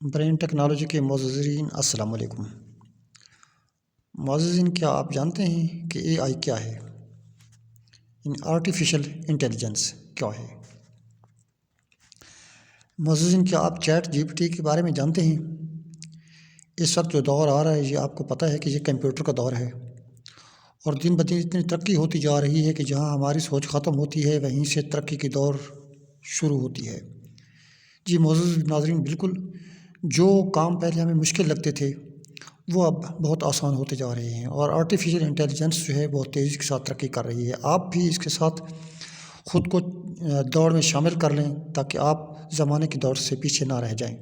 Brain technology کے معززین السلام علیکم۔ معززین، کیا آپ جانتے ہیں کہ اے آئی کیا ہے؟ آرٹیفیشل انٹیلیجنس کیا ہے؟ معززین، کیا آپ چیٹ جی پی ٹی کے بارے میں جانتے ہیں؟ اس وقت جو دور آ رہا ہے یہ آپ کو پتہ ہے کہ یہ کمپیوٹر کا دور ہے، اور دن بدن اتنی ترقی ہوتی جا رہی ہے کہ جہاں ہماری سوچ ختم ہوتی ہے وہیں سے ترقی کی دور شروع ہوتی ہے۔ جی معزز ناظرین، بالکل جو کام پہلے ہمیں مشکل لگتے تھے وہ اب بہت آسان ہوتے جا رہے ہیں، اور آرٹیفیشل انٹیلیجنس جو ہے بہت تیزی کے ساتھ ترقی کر رہی ہے۔ آپ بھی اس کے ساتھ خود کو دوڑ میں شامل کر لیں تاکہ آپ زمانے کی دوڑ سے پیچھے نہ رہ جائیں۔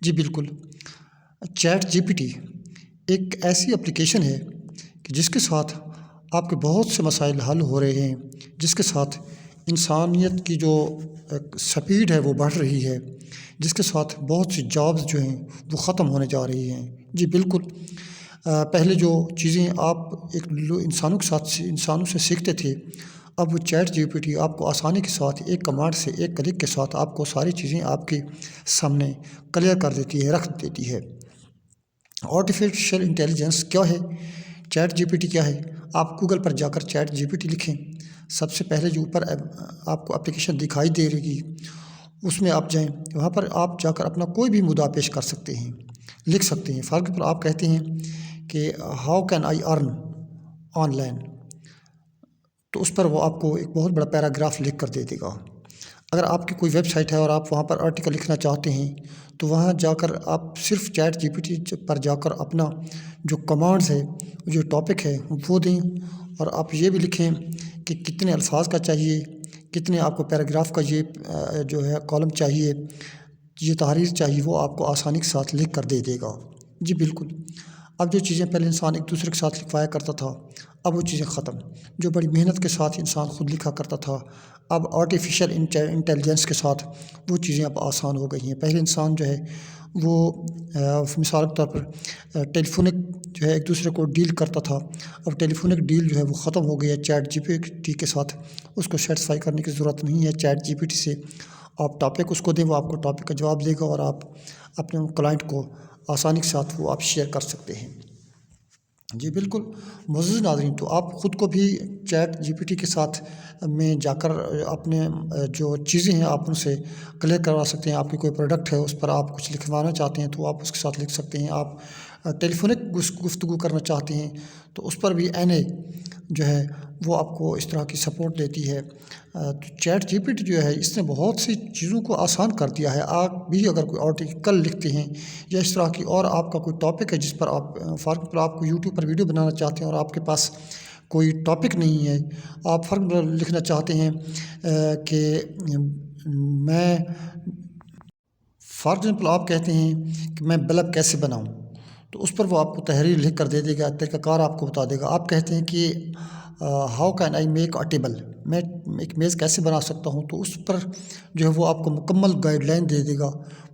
جی بالکل، چیٹ جی پی ٹی ایک ایسی اپلیکیشن ہے کہ جس کے ساتھ آپ کے بہت سے مسائل حل ہو رہے ہیں، جس کے ساتھ انسانیت کی جو سپیڈ ہے وہ بڑھ رہی ہے، جس کے ساتھ بہت سی جابز جو ہیں وہ ختم ہونے جا رہی ہیں۔ جی بالکل، پہلے جو چیزیں آپ انسانوں سے سیکھتے تھے، اب وہ چیٹ جی پی ٹی آپ کو آسانی کے ساتھ ایک کمانڈ سے، ایک کلک کے ساتھ آپ کو ساری چیزیں آپ کے سامنے کلیئر کر دیتی ہے، رکھ دیتی ہے۔ آرٹیفیشل انٹیلیجنس کیا ہے؟ چیٹ جی پی ٹی کیا ہے؟ آپ گوگل پر جا کر چیٹ جی پی ٹی لکھیں، سب سے پہلے جو اوپر آپ کو اپلیکیشن دکھائی دے رہے گی اس میں آپ جائیں، وہاں پر آپ جا کر اپنا کوئی بھی مدعا پیش کر سکتے ہیں، لکھ سکتے ہیں۔ فار ایگزامپل آپ کہتے ہیں کہ how can I earn on line, تو اس پر وہ آپ کو ایک بہت بڑا پیراگراف لکھ کر دے دے گا۔ اگر آپ کی کوئی ویب سائٹ ہے اور آپ وہاں پر آرٹیکل لکھنا چاہتے ہیں تو وہاں جا کر آپ صرف چیٹ جی پی ٹی پر جا کر اپنا جو کمانڈز ہے، جو ٹاپک ہے وہ دیں، اور آپ یہ بھی لکھیں کہ کتنے الفاظ کا چاہیے، کتنے آپ کو پیراگراف کا یہ جو ہے کالم چاہیے، یہ تحریر چاہیے، وہ آپ کو آسانی کے ساتھ لکھ کر دے دے گا۔ جی بالکل، اب جو چیزیں پہلے انسان ایک دوسرے کے ساتھ لکھوایا کرتا تھا اب وہ چیزیں ختم، جو بڑی محنت کے ساتھ انسان خود لکھا کرتا تھا اب آرٹیفیشل انٹیلیجنس کے ساتھ وہ چیزیں اب آسان ہو گئی ہیں۔ پہلے انسان جو ہے وہ مثال کے طور پر ٹیلی فونک جو ہے ایک دوسرے کو ڈیل کرتا تھا، اب ٹیلی فونک ڈیل جو ہے وہ ختم ہو گئی ہے چیٹ جی پی ٹی کے ساتھ۔ اس کو سیٹسفائی کرنے کی ضرورت نہیں ہے، چیٹ جی پی ٹی سے آپ ٹاپک اس کو دیں، وہ آپ کو ٹاپک کا جواب دے گا، اور آپ اپنے کلائنٹ کو آسانی کے ساتھ وہ آپ شیئر کر سکتے ہیں۔ جی بالکل معزز ناظرین، تو آپ خود کو بھی چیٹ جی پی ٹی کے ساتھ میں جا کر اپنے جو چیزیں ہیں آپ ان سے کلیئر کروا سکتے ہیں۔ آپ کی کوئی پروڈکٹ ہے اس پر آپ کچھ لکھوانا چاہتے ہیں تو آپ اس کے ساتھ لکھ سکتے ہیں۔ آپ ٹیلی فونک گفتگو کرنا چاہتے ہیں تو اس پر بھی این اے جو ہے وہ آپ کو اس طرح کی سپورٹ دیتی ہے۔ تو چیٹ جی پی ٹی جو ہے اس نے بہت سی چیزوں کو آسان کر دیا ہے۔ آپ بھی اگر کوئی آرٹیکل لکھتے ہیں یا اس طرح کی اور آپ کا کوئی ٹاپک ہے جس پر آپ فار ایگزامپل آپ کو یوٹیوب پر ویڈیو بنانا چاہتے ہیں اور آپ کے پاس کوئی ٹاپک نہیں ہے، آپ فار ایگزامپل لکھنا چاہتے ہیں کہ میں فار ایگزامپل آپ کہتے ہیں کہ میں بلب کیسے بناؤں، تو اس پر وہ آپ کو تحریر لکھ کر دے دے گا، طریقہ کار آپ کو بتا دے گا۔ آپ کہتے ہیں کہ how can I make a table, میں ایک میز کیسے بنا سکتا ہوں، تو اس پر جو ہے وہ آپ کو مکمل گائیڈ لائن دے دے گا،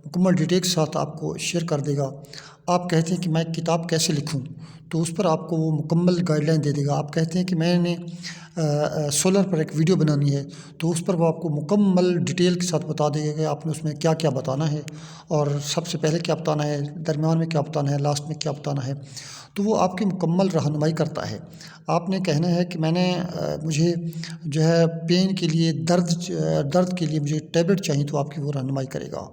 مکمل ڈیٹیل کے ساتھ آپ کو شیئر کر دے گا۔ آپ کہتے ہیں کہ میں کتاب کیسے لکھوں، تو اس پر آپ کو وہ مکمل گائیڈ لائن دے دے گا۔ آپ کہتے ہیں کہ میں نے سولر پر ایک ویڈیو بنانی ہے، تو اس پر وہ آپ کو مکمل ڈیٹیل کے ساتھ بتا دے گا کہ آپ نے اس میں کیا کیا بتانا ہے، اور سب سے پہلے کیا بتانا ہے، درمیان میں کیا بتانا ہے، لاسٹ میں کیا بتانا ہے، تو وہ آپ کی مکمل رہنمائی کرتا ہے۔ آپ نے کہنا ہے کہ مجھے جو ہے پین کے لیے درد کے لیے مجھے ٹیبلٹ چاہیے، تو آپ کی وہ رہنمائی کرے گا۔